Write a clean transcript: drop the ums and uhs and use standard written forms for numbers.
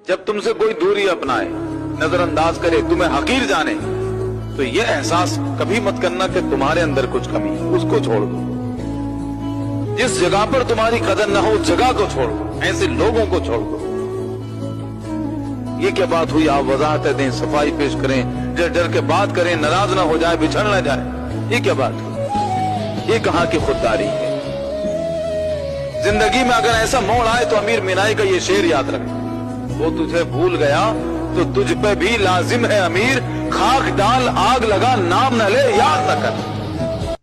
जब तुमसे कोई दूरी अपनाए, नजरअंदाज करे, तुम्हें हकीर जाने, तो ये एहसास कभी मत करना कि तुम्हारे अंदर कुछ कमी है। उसको छोड़ दो। जिस जगह पर तुम्हारी कदर न हो उस जगह को छोड़ दो, ऐसे लोगों को छोड़ दो। ये क्या बात हुई? आप वजाहत दें, सफाई पेश करें, डर डर के बात करें, नाराज ना हो जाए, बिछड़ ना जाए। ये क्या बात हुई? ये कहां की खुददारी है? जिंदगी में अगर ऐसा मोड़ आए तो अमीर मीनाई का ये शेर याद रखें, वो तुझे भूल गया तो तुझ पे भी लाजिम है अमीर, खाक डाल आग लगा नाम न ले याद न कर।